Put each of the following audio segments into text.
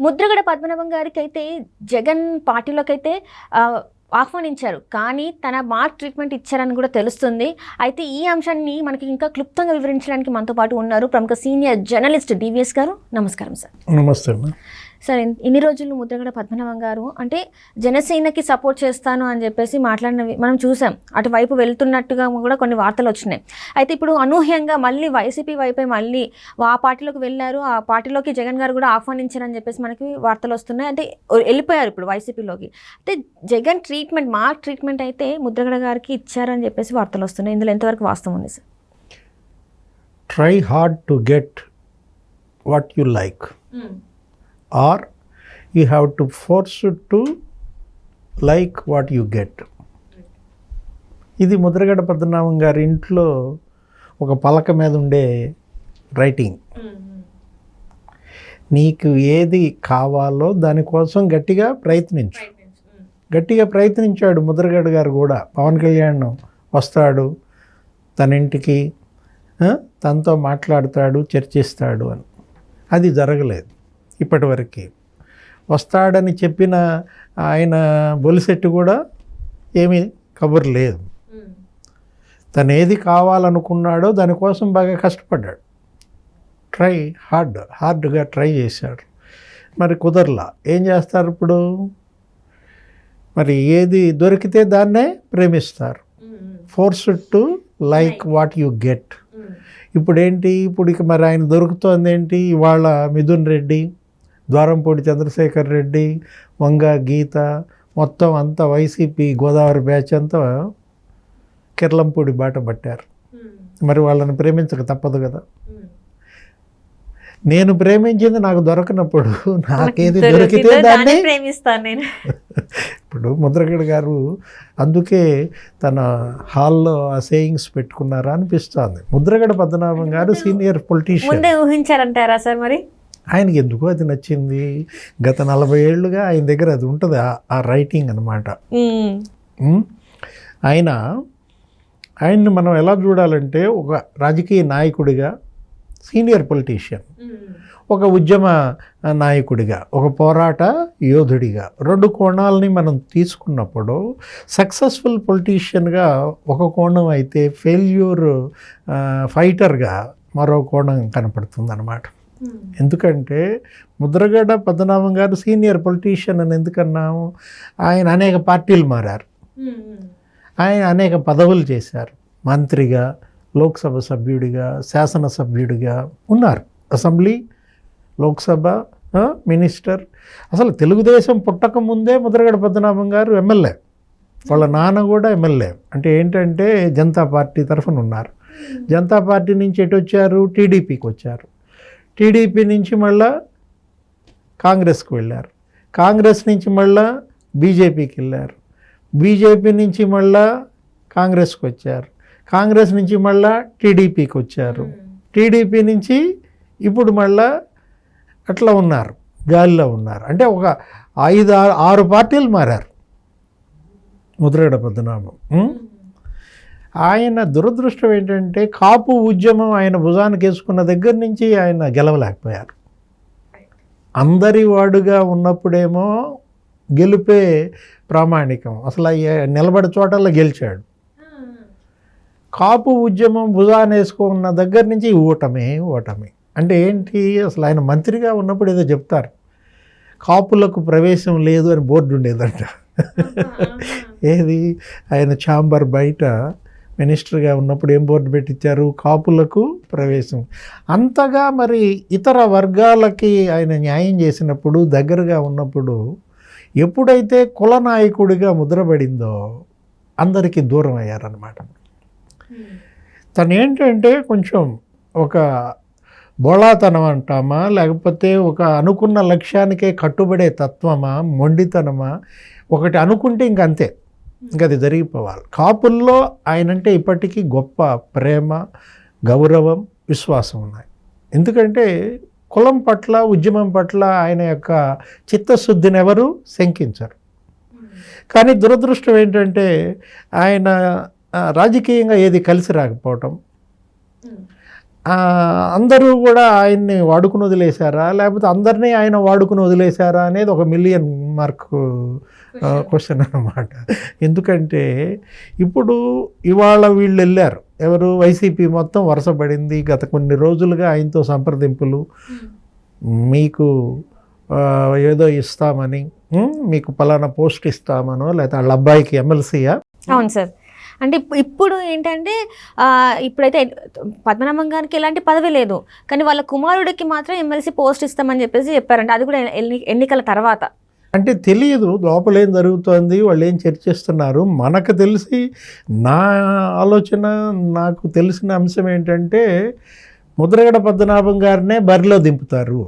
ముద్రగడ పద్మనాభం గారికి అయితే జగన్ పార్టీలోకి అయితే ఆహ్వానించారు, కానీ తన మార్క్ ట్రీట్మెంట్ ఇచ్చారని కూడా తెలుస్తుంది. అయితే ఈ అంశాన్ని మనకి ఇంకా క్లుప్తంగా వివరించడానికి మనతో పాటు ఉన్నారు ప్రముఖ సీనియర్ జర్నలిస్ట్ డివిఎస్ గారు. నమస్కారం సార్. నమస్తే. సార్, ఇన్ని రోజులు ముద్రగడ పద్మనాభం గారు అంటే జనసేనకి సపోర్ట్ చేస్తాను అని చెప్పేసి మాట్లాడినవి మనం చూసాం. అటువైపు వెళ్తున్నట్టుగా కూడా కొన్ని వార్తలు వచ్చినాయి. అయితే ఇప్పుడు అనూహ్యంగా మళ్ళీ వైసీపీ వైపే మళ్ళీ ఆ పార్టీలోకి వెళ్ళారు, ఆ పార్టీలోకి జగన్ గారు కూడా ఆహ్వానించారని చెప్పేసి మనకి వార్తలు వస్తున్నాయి. అంటే వెళ్ళిపోయారు ఇప్పుడు వైసీపీలోకి. అయితే జగన్ ట్రీట్మెంట్, మార్క్ ట్రీట్మెంట్ అయితే ముద్రగడ గారికి ఇచ్చారని చెప్పేసి వార్తలు వస్తున్నాయి. ఇందులో ఎంతవరకు వాస్తవం ఉంది sir? Try hard to get what you like or you have to force it to like what you get. ఇది ముద్రగడ పద్మనాభం గారి ఇంట్లో ఒక పలక మీద ఉండే రైటింగ్. నీకు ఏది కావాలో దానికోసం గట్టిగా ప్రయత్నించాడు ముద్రగడ గారు కూడా. పవన్ కళ్యాణ్ వస్తాడు తన ఇంటికి, తనతో మాట్లాడతాడు, చర్చిస్తాడు అని. అది జరగలేదు ఇప్పటివరకు. వస్తాడని చెప్పిన ఆయన బొలిసెట్టు కూడా ఏమీ కబురు లేదు. తను ఏది కావాలనుకున్నాడో దానికోసం బాగా కష్టపడ్డాడు. హార్డ్గా ట్రై చేశాడు. మరి కుదరలా. ఏం చేస్తారు ఇప్పుడు? మరి ఏది దొరికితే దాన్నే ప్రేమిస్తారు. Forced to like what you get. ఇప్పుడేంటి? ఇప్పుడు ఇక మరి ఆయన దొరుకుతోంది ఏంటి? ఇవాళ మిథున్ రెడ్డి, ద్వారంపూడి చంద్రశేఖర్ రెడ్డి, వంగ గీత, మొత్తం అంతా వైసీపీ గోదావరి బ్యాచ్ అంతా కిర్లంపూడి బాట పట్టారు. మరి వాళ్ళని ప్రేమించక తప్పదు కదా. నేను ప్రేమించింది నాకు దొరకనప్పుడు నాకేది దొరికితే దాన్ని ప్రేమిస్తాను నేను. ఇప్పుడు ముద్రగడ గారు అందుకే తన హాల్లో ఆ సేయింగ్స్ పెట్టుకున్నారా అనిపిస్తుంది. ముద్రగడ పద్మనాభం గారు సీనియర్ పొలిటీషియన్. ఊహించారంటారా సార్? మరి ఆయనకి ఎందుకో అది నచ్చింది. గత 40 ఏళ్ళుగా ఆయన దగ్గర అది ఉంటుంది, ఆ రైటింగ్ అనమాట. ఆయన్ని మనం ఎలా చూడాలంటే ఒక రాజకీయ నాయకుడిగా, సీనియర్ పొలిటీషియన్, ఒక ఉద్యమ నాయకుడిగా, ఒక పోరాట యోధుడిగా, రెండు కోణాలని మనం తీసుకున్నప్పుడు సక్సెస్ఫుల్ పొలిటీషియన్గా ఒక కోణం అయితే, ఫెయిల్యూర్ ఫైటర్గా మరో కోణం కనపడుతుంది అన్నమాట. ఎందుకంటే ముద్రగడ పద్మనాభం గారు సీనియర్ పొలిటీషియన్ అని ఎందుకన్నాము? ఆయన అనేక పార్టీలు మారారు, ఆయన అనేక పదవులు చేశారు. మంత్రిగా, లోక్సభ సభ్యుడిగా, శాసనసభ్యుడిగా ఉన్నారు. Assembly, Lok Sabha, minister. అసలు తెలుగుదేశం పుట్టకముందే ముద్రగడ పద్మనాభం గారు ఎమ్మెల్యే. వాళ్ళ నాన్న కూడా ఎమ్మెల్యే. అంటే ఏంటంటే జనతా పార్టీ తరఫున ఉన్నారు. జనతా పార్టీ నుంచి ఎటు వచ్చారు? టీడీపీకి వచ్చారు. టీడీపీ నుంచి మళ్ళా కాంగ్రెస్కి వెళ్ళారు. కాంగ్రెస్ నుంచి మళ్ళా బీజేపీకి వెళ్ళారు. బీజేపీ నుంచి మళ్ళా కాంగ్రెస్కి వచ్చారు. కాంగ్రెస్ నుంచి మళ్ళా టీడీపీకి వచ్చారు. టీడీపీ నుంచి ఇప్పుడు మళ్ళా అట్లా ఉన్నారు, గాలిలో ఉన్నారు. అంటే ఒక 5-6 పార్టీలు మారారు ముద్రగడ పద్మనాభం. ఆయన దురదృష్టం ఏంటంటే కాపు ఉద్యమం ఆయన భుజానికి వేసుకున్న దగ్గర నుంచి ఆయన గెలవలేకపోయారు. అందరి వాడుగా ఉన్నప్పుడేమో గెలిపే ప్రామాణికం, అసలు నిలబడి చోటల్లో గెలిచాడు. కాపు ఉద్యమం భుజాన్ని వేసుకున్న దగ్గర నుంచి ఓటమి. అంటే ఏంటి? అసలు ఆయన మంత్రిగా ఉన్నప్పుడు ఏదో చెప్తారు, కాపులకు ప్రవేశం లేదు అని బోర్డు ఉండేదంట. ఏది? ఆయన ఛాంబర్ బయట మినిస్టర్గా ఉన్నప్పుడు ఏం బోర్డు పెట్టించారు? కాపులకు ప్రవేశం. అంతగా మరి ఇతర వర్గాలకి ఆయన న్యాయం చేసినప్పుడు, దగ్గరగా ఉన్నప్పుడు, ఎప్పుడైతే కుల నాయకుడిగా ముద్రపడిందో అందరికీ దూరం అయ్యారన్నమాట. తను ఏంటంటే కొంచెం ఒక బోళాతనం అంటామా, లేకపోతే ఒక అనుకున్న లక్ష్యానికే కట్టుబడే తత్వమా, మొండితనమా, ఒకటి అనుకుంటే ఇంకంతే, ఇంకా అది జరిగిపోవాలి. కాపుల్లో ఆయనంటే ఇప్పటికీ గొప్ప ప్రేమ, గౌరవం, విశ్వాసం ఉన్నాయి. ఎందుకంటే కులం పట్ల, ఉద్యమం పట్ల ఆయన యొక్క చిత్తశుద్ధిని ఎవరు శంకించరు. కానీ దురదృష్టం ఏంటంటే ఆయన రాజకీయంగా ఏది కలిసి రాకపోవటం, అందరూ కూడా ఆయన్ని వాడుకుని వదిలేశారా, లేకపోతే అందరినీ ఆయన వాడుకుని వదిలేశారా అనేది ఒక మిలియన్ మార్క్ క్వశ్చన్ అన్నమాట. ఎందుకంటే ఇప్పుడు ఇవాళ వీళ్ళు వెళ్ళారు, ఎవరు వైసీపీ మొత్తం వరుసపడింది. గత కొన్ని రోజులుగా ఆయనతో సంప్రదింపులు, మీకు ఏదో ఇస్తామని, మీకు పలానా పోస్ట్ ఇస్తామనో, లేకపోతే వాళ్ళ అబ్బాయికి ఎమ్మెల్సీయా. అవును సార్. అంటే ఇప్పుడు ఏంటంటే ఇప్పుడైతే పద్మనాభం గారికి ఎలాంటి పదవి లేదు, కానీ వాళ్ళ కుమారుడికి మాత్రం ఎమ్మెల్సీ పోస్ట్ ఇస్తామని చెప్పారంటే, అది కూడా ఎన్నికల తర్వాత. అంటే తెలియదు లోపల ఏం జరుగుతోంది, వాళ్ళు ఏం చర్చిస్తున్నారు. మనకు తెలిసి, నా ఆలోచన, నాకు తెలిసిన అంశం ఏంటంటే ముద్రగడ పద్మనాభం గారినే బరిలో దింపుతారు.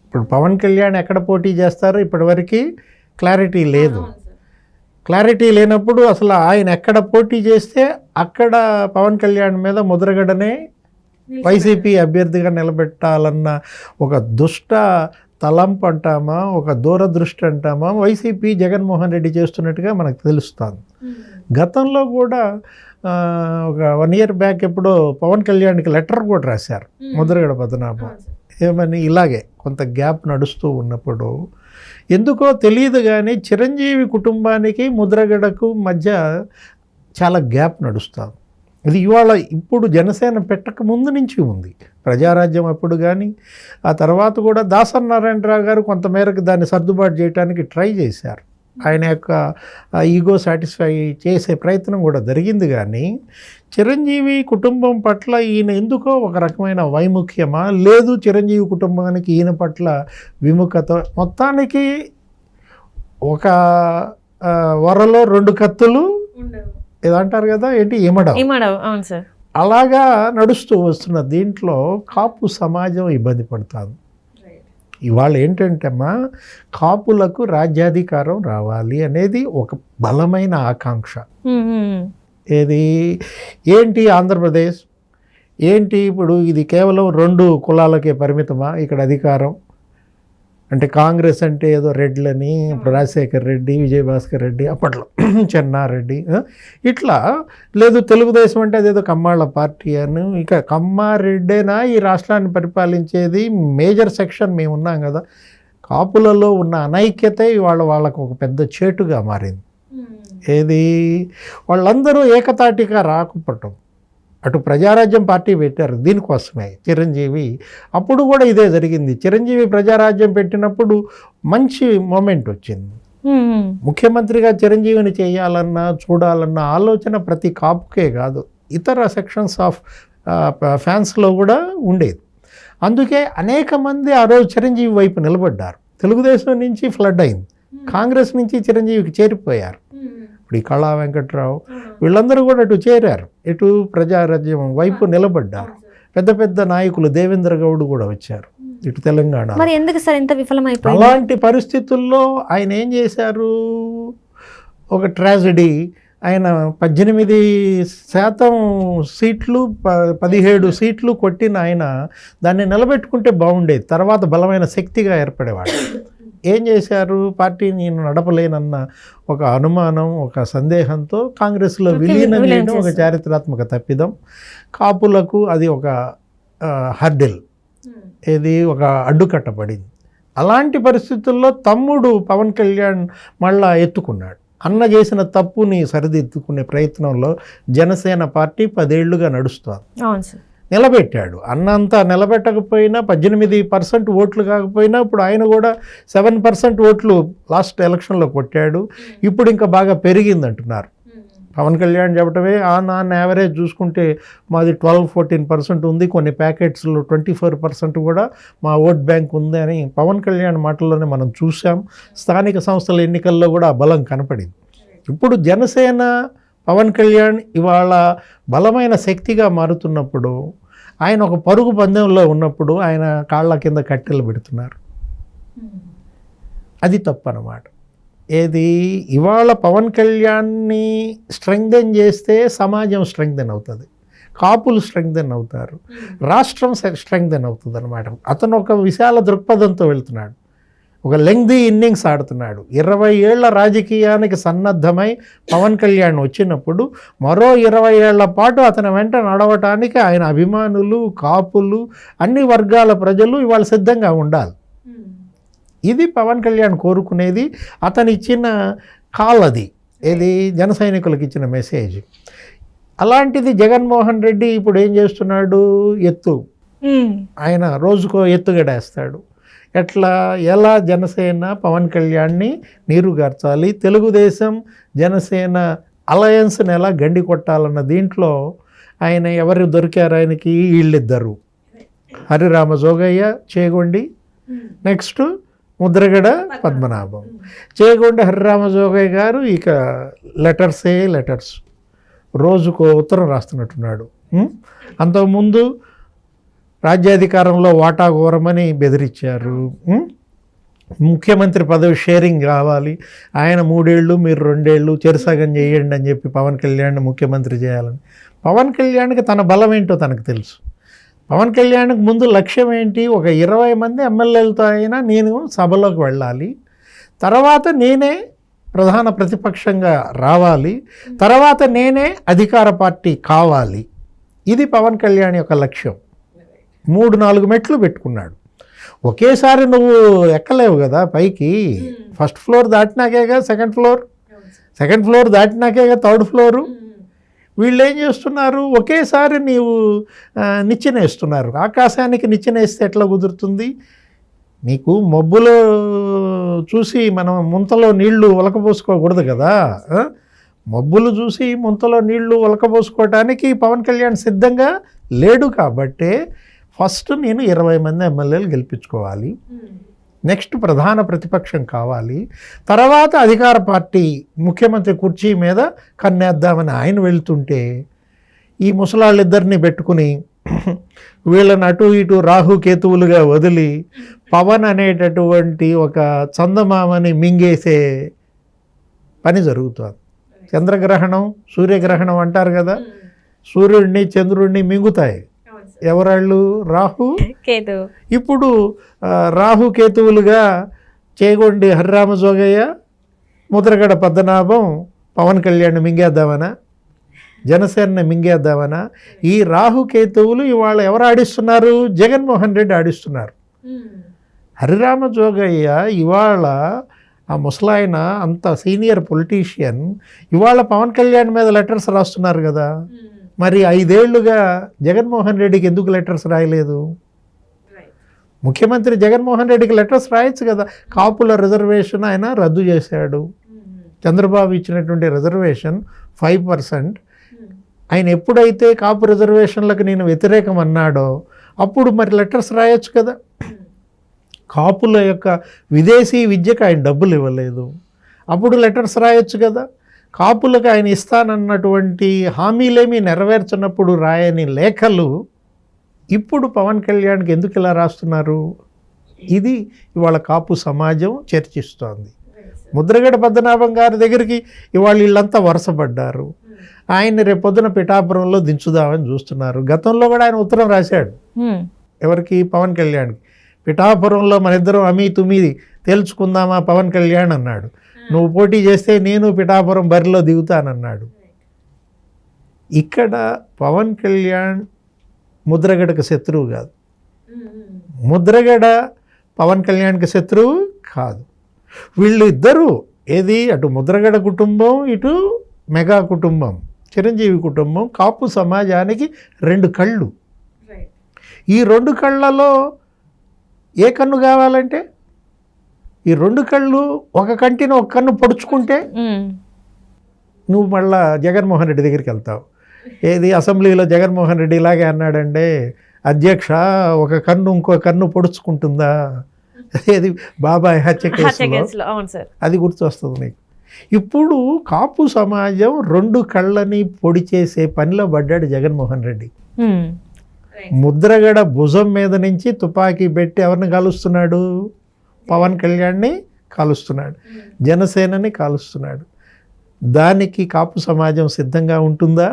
ఇప్పుడు పవన్ కళ్యాణ్ ఎక్కడ పోటీ చేస్తారో ఇప్పటివరకు క్లారిటీ లేదు. క్లారిటీ లేనప్పుడు అసలు ఆయన ఎక్కడ పోటీ చేస్తే అక్కడ పవన్ కళ్యాణ్ మీద ముద్రగడనే వైసీపీ అభ్యర్థిగా నిలబెట్టాలన్న ఒక దుష్ట తలంపు అంటామా, ఒక దూరదృష్టి అంటామా, వైసీపీ జగన్మోహన్ రెడ్డి చేస్తున్నట్టుగా మనకు తెలుస్తుంది. గతంలో కూడా ఒక 1 year బ్యాక్ ఎప్పుడో పవన్ కళ్యాణ్కి లెటర్ కూడా రాశారు ముద్రగడ పద్మనాభం. ఏమని, ఇలాగే కొంత గ్యాప్ నడుస్తూ ఉన్నప్పుడు ఎందుకో తెలియదు కానీ చిరంజీవి కుటుంబానికి ముద్రగడకు మధ్య చాలా గ్యాప్ నడుస్తుంది. ఇది ఇవాళ ఇప్పుడు జనసేన పెట్టక ముందు నుంచి ఉంది. ప్రజారాజ్యం అప్పుడు కానీ, ఆ తర్వాత కూడా దాసరి నారాయణరావు గారు కొంతమేరకు దాన్ని సర్దుబాటు చేయడానికి ట్రై చేశారు. ఆయన యొక్క ఈగో సాటిస్ఫై చేసే ప్రయత్నం కూడా జరిగింది. కానీ చిరంజీవి కుటుంబం పట్ల ఈయన ఎందుకో ఒక రకమైన వైముఖ్యమా, లేదు చిరంజీవి కుటుంబానికి ఈయన పట్ల విముఖత, మొత్తానికి ఒక వరలో 2 కత్తులు ఏదంటారు కదా, ఏంటి, ఇమడవు. అవును సార్. అలాగా నడుస్తూ వస్తున్న దీంట్లో కాపు సమాజం ఇబ్బంది పడుతుంది. ఇవాళ ఏంటంటే అమ్మా, కాపులకు రాజ్యాధికారం రావాలి అనేది ఒక బలమైన ఆకాంక్ష. ఏది, ఏంటి ఆంధ్రప్రదేశ్ ఏంటి, ఇప్పుడు ఇది కేవలం 2 కులాలకే పరిమితమా ఇక్కడ అధికారం? అంటే కాంగ్రెస్ అంటే ఏదో రెడ్లని, ఇప్పుడు రాజశేఖర్ రెడ్డి, విజయభాస్కర్ రెడ్డి, అప్పట్లో చెన్నారెడ్డి, ఇట్లా లేదు. తెలుగుదేశం అంటే అదేదో కమ్మాళ్ళ పార్టీ అని, ఇక కమ్మారెడ్డేనా ఈ రాష్ట్రాన్ని పరిపాలించేది? మేజర్ సెక్షన్ మేము ఉన్నాం కదా. కాపులలో ఉన్న అనైక్యతే ఇవాళ వాళ్ళకు ఒక పెద్ద చేటుగా మారింది. ఏది, వాళ్ళందరూ ఏకతాటిగా రాకపోవటం. అటు ప్రజారాజ్యం పార్టీ పెట్టారు దీనికోసమే చిరంజీవి. అప్పుడు కూడా ఇదే జరిగింది. చిరంజీవి ప్రజారాజ్యం పెట్టినప్పుడు మంచి మూమెంట్ వచ్చింది. ముఖ్యమంత్రిగా చిరంజీవిని చేయాలన్నా, చూడాలన్న ఆలోచన ప్రతి కాపుకే కాదు, ఇతర సెక్షన్స్ ఆఫ్ ఫ్యాన్స్లో కూడా ఉండేది. అందుకే అనేక మంది ఆ రోజు చిరంజీవి వైపు నిలబడ్డారు. తెలుగుదేశం నుంచి ఫ్లడ్ అయింది, కాంగ్రెస్ నుంచి చిరంజీవికి చేరిపోయారు. ఇప్పుడు ఈ కళా వెంకట్రావు వీళ్ళందరూ కూడా అటు చేరారు, ఇటు ప్రజారాజ్యం వైపు నిలబడ్డారు. పెద్ద పెద్ద నాయకులు, దేవేంద్ర గౌడ్ కూడా వచ్చారు ఇటు తెలంగాణ. మరి ఎందుకు సార్ ఇంత విఫలమైపోయింది? అలాంటి పరిస్థితుల్లో ఆయన ఏం చేశారు, ఒక ట్రాజడీ. ఆయన 18% సీట్లు, 17 సీట్లు కొట్టిన ఆయన దాన్ని నిలబెట్టుకుంటే బాగుండేది, తర్వాత బలమైన శక్తిగా ఏర్పడేవాడు. ఏం చేశారు, పార్టీని నేను నడపలేనన్న ఒక అనుమానం, ఒక సందేహంతో కాంగ్రెస్లో విలీనం చేయడం ఒక చారిత్రాత్మక తప్పిదం. కాపులకు అది ఒక హర్డిల్, ఇది ఒక అడ్డుకట్టబడింది. అలాంటి పరిస్థితుల్లో తమ్ముడు పవన్ కళ్యాణ్ మళ్ళా ఎత్తుకున్నాడు. అన్న చేసిన తప్పుని సరిదిద్దుకునే ప్రయత్నంలో జనసేన పార్టీ 10 ఏళ్లుగా నడుస్తుంది. అవును సార్. నిలబెట్టాడు. అన్నంతా నిలబెట్టకపోయినా, 18% ఓట్లు కాకపోయినా, ఇప్పుడు ఆయన కూడా 7% ఓట్లు లాస్ట్ ఎలక్షన్లో కొట్టాడు. ఇప్పుడు ఇంకా బాగా పెరిగింది అంటున్నారు. పవన్ కళ్యాణ్ చెప్పటమే, నాన్ యావరేజ్ చూసుకుంటే మాది 12-14% ఉంది, కొన్ని ప్యాకెట్స్లో 24% కూడా మా ఓట్ బ్యాంక్ ఉంది అని పవన్ కళ్యాణ్ మాటల్లోనే మనం చూసాం. స్థానిక సంస్థల ఎన్నికల్లో కూడా ఆ బలం కనపడింది. ఇప్పుడు జనసేన, పవన్ కళ్యాణ్ ఇవాళ బలమైన శక్తిగా మారుతున్నప్పుడు, ఆయన ఒక పరుగు పందెంలో ఉన్నప్పుడు ఆయన కాళ్ళ కింద కట్టెలు పెడుతున్నారు. అది తప్పు అన్నమాట. ఏది, ఇవాళ పవన్ కళ్యాణ్ని స్ట్రెంగ్థెన్ చేస్తే సమాజం స్ట్రెంగ్థెన్ అవుతుంది, కాపులు స్ట్రెంగ్థెన్ అవుతారు, రాష్ట్రం స్ట్రెంగ్థెన్ అవుతుంది అన్నమాట. అతను ఒక విశాల దృక్పథంతో వెళ్తున్నాడు. ఒక లెంగ్దీ ఇన్నింగ్స్ ఆడుతున్నాడు. 20 ఏళ్ల రాజకీయానికి సన్నద్ధమై పవన్ కళ్యాణ్ వచ్చినప్పుడు మరో 20 ఏళ్ల పాటు అతని వెంట నడవటానికి ఆయన అభిమానులు, కాపులు, అన్ని వర్గాల ప్రజలు ఇవాళ సిద్ధంగా ఉండాలి. ఇది పవన్ కళ్యాణ్ కోరుకునేది. అతను ఇచ్చిన కాల్ అది, ఏది జన సైనికులకు ఇచ్చిన మెసేజ్. అలాంటిది జగన్మోహన్ రెడ్డి ఇప్పుడు ఏం చేస్తున్నాడు? ఆయన రోజుకో ఎత్తుగడేస్తాడు. ఎలా జనసేన పవన్ కళ్యాణ్ని నీరుగార్చాలి, తెలుగుదేశం జనసేన అలయన్స్ని ఎలా గండి కొట్టాలన్న దీంట్లో ఆయన ఎవరు దొరికారు ఆయనకి? వీళ్ళిద్దరు, హరిరామ జోగయ్య చేగొండి, నెక్స్ట్ ముద్రగడ పద్మనాభం. చేగొండి హరిరామ జోగయ్య గారు ఇక లెటర్స్ రోజుకో ఉత్తరం రాస్తున్నట్టున్నాడు. అంతకుముందు రాజ్యాధికారంలో వాటా కోరమని బెదిరించారు. ముఖ్యమంత్రి పదవి షేరింగ్ కావాలి, ఆయన 3 ఏళ్ళు మీరు 2 ఏళ్ళు చెరుసగం చేయండి అని చెప్పి పవన్ కళ్యాణ్ ముఖ్యమంత్రి చేయాలని. పవన్ కళ్యాణ్కి తన బలం ఏంటో తనకు తెలుసు. పవన్ కళ్యాణ్కి ముందు లక్ష్యం ఏంటి? ఒక 20 మంది ఎమ్మెల్యేలతో అయినా నేను సభలోకి వెళ్ళాలి, తర్వాత నేనే ప్రధాన ప్రతిపక్షంగా రావాలి, తర్వాత నేనే అధికార పార్టీ కావాలి. ఇది పవన్ కళ్యాణ్ యొక్క లక్ష్యం. 3-4 మెట్లు పెట్టుకున్నాడు. ఒకేసారి నువ్వు ఎక్కలేవు కదా పైకి. ఫస్ట్ ఫ్లోర్ దాటినాకేగా సెకండ్ ఫ్లోర్ దాటినాకేగా థర్డ్ ఫ్లోరు. వీళ్ళు ఏం చేస్తున్నారు? ఒకేసారి నీవు నిచ్చెనేస్తున్నారు. ఆకాశానికి నిచ్చెనేస్తే ఎట్లా కుదురుతుంది? నీకు మబ్బులో చూసి మనం ముంతలో నీళ్లు ఒలకబోసుకోకూడదు కదా. మబ్బులు చూసి ముంతలో నీళ్లు ఒలకబోసుకోవటానికి పవన్ కళ్యాణ్ సిద్ధంగా లేడు. కాబట్టే ఫస్ట్ నేను 20 మంది ఎమ్మెల్యేలు గెలిపించుకోవాలి, నెక్స్ట్ ప్రధాన ప్రతిపక్షం కావాలి, తర్వాత అధికార పార్టీ ముఖ్యమంత్రి కుర్చీ మీద కన్నేద్దామని ఆయన వెళ్తుంటే ఈ ముసలాళ్ళిద్దరిని పెట్టుకుని వీళ్ళని అటు ఇటు రాహుకేతువులుగా వదిలి పవన్ అనేటటువంటి ఒక చందమామని మింగేసే పని జరుగుతుంది. చంద్రగ్రహణం, సూర్యగ్రహణం అంటారు కదా, సూర్యుడిని చంద్రుడిని మింగుతాయి. ఎవరాళ్ళు? రాహు కేతు. ఇప్పుడు రాహుకేతువులుగా చేగొండి హరిరామ జోగయ్య, ముద్రగడ పద్మనాభం పవన్ కళ్యాణ్ మింగేద్దామనా, జనసేనని మింగేద్దామనా? ఈ రాహుకేతువులు ఇవాళ ఎవరు ఆడిస్తున్నారు? జగన్మోహన్ రెడ్డి ఆడిస్తున్నారు. హరిరామ జోగయ్య ఇవాళ ఆ ముసలాయన అంత సీనియర్ పొలిటీషియన్ ఇవాళ పవన్ కళ్యాణ్ మీద లెటర్స్ రాస్తున్నారు కదా. మరి 5 ఏళ్లుగా జగన్మోహన్ రెడ్డికి ఎందుకు లెటర్స్ రాయలేదు? ముఖ్యమంత్రి జగన్మోహన్ రెడ్డికి లెటర్స్ రాయొచ్చు కదా. కాపుల రిజర్వేషన్ ఆయన రద్దు చేశాడు. చంద్రబాబు ఇచ్చినటువంటి రిజర్వేషన్ 5%. ఆయన ఎప్పుడైతే కాపు రిజర్వేషన్లకు నేను వ్యతిరేకం అన్నాడో అప్పుడు మరి లెటర్స్ రాయొచ్చు కదా. కాపుల యొక్క విదేశీ విద్యకు ఆయన డబ్బులు ఇవ్వలేదు, అప్పుడు లెటర్స్ రాయొచ్చు కదా. కాపులకు ఆయన ఇస్తానన్నటువంటి హామీలేమీ నెరవేర్చినప్పుడు రాయని లేఖలు ఇప్పుడు పవన్ కళ్యాణ్కి ఎందుకు ఇలా రాస్తున్నారు? ఇది ఇవాళ కాపు సమాజం చర్చిస్తోంది. ముద్రగడ పద్మనాభం గారి దగ్గరికి ఇవాళ వీళ్ళంతా వరుసపడ్డారు. ఆయన్ని రేపొద్దున పిఠాపురంలో దించుదామని చూస్తున్నారు. గతంలో కూడా ఆయన ఉత్తరం రాశాడు. ఎవరికి? పవన్ కళ్యాణ్కి. పిఠాపురంలో మన ఇద్దరం అమీ తుమి తేల్చుకుందామా పవన్ కళ్యాణ్ అన్నాడు. నువ్వు పోటీ చేస్తే నేను పిఠాపురం బరిలో దిగుతానన్నాడు. ఇక్కడ పవన్ కళ్యాణ్ ముద్రగడకు శత్రువు కాదు, ముద్రగడ పవన్ కళ్యాణ్కి శత్రువు కాదు. వీళ్ళు ఇద్దరు ఏది, అటు ముద్రగడ కుటుంబం, ఇటు మెగా కుటుంబం, చిరంజీవి కుటుంబం, కాపు సమాజానికి 2 కళ్ళు. ఈ 2 కళ్ళలో ఏ కన్ను కావాలంటే ఈ 2 కళ్ళు ఒక కంటిని ఒక కన్ను పొడుచుకుంటే నువ్వు మళ్ళా జగన్మోహన్ రెడ్డి దగ్గరికి వెళ్తావు. ఏది, అసెంబ్లీలో జగన్మోహన్ రెడ్డి ఇలాగే అన్నాడంటే, అధ్యక్ష ఒక కన్ను ఇంకో కన్ను పొడుచుకుంటుందా? ఏది, బాబాయ్ హత్య కేసులో అది గుర్తొస్తుంది నీకు. ఇప్పుడు కాపు సమాజం 2 కళ్ళని పొడి చేసే పనిలో పడ్డాడు జగన్మోహన్ రెడ్డి. ముద్రగడ భుజం మీద నుంచి తుపాకీ పెట్టి ఎవరిని కాలుస్తున్నాడు? పవన్ కళ్యాణ్ని కాలుస్తున్నాడు, జనసేనని కాలుస్తున్నాడు. దానికి కాపు సమాజం సిద్ధంగా ఉంటుందా?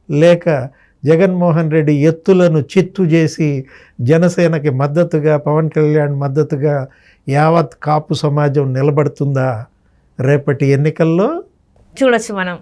లేక జగన్మోహన్ రెడ్డి ఎత్తులను చిత్తు చేసి జనసేనకి మద్దతుగా, పవన్ కళ్యాణ్ మద్దతుగా యావత్ కాపు సమాజం నిలబడుతుందా రేపటి ఎన్నికల్లో చూడొచ్చు మనం.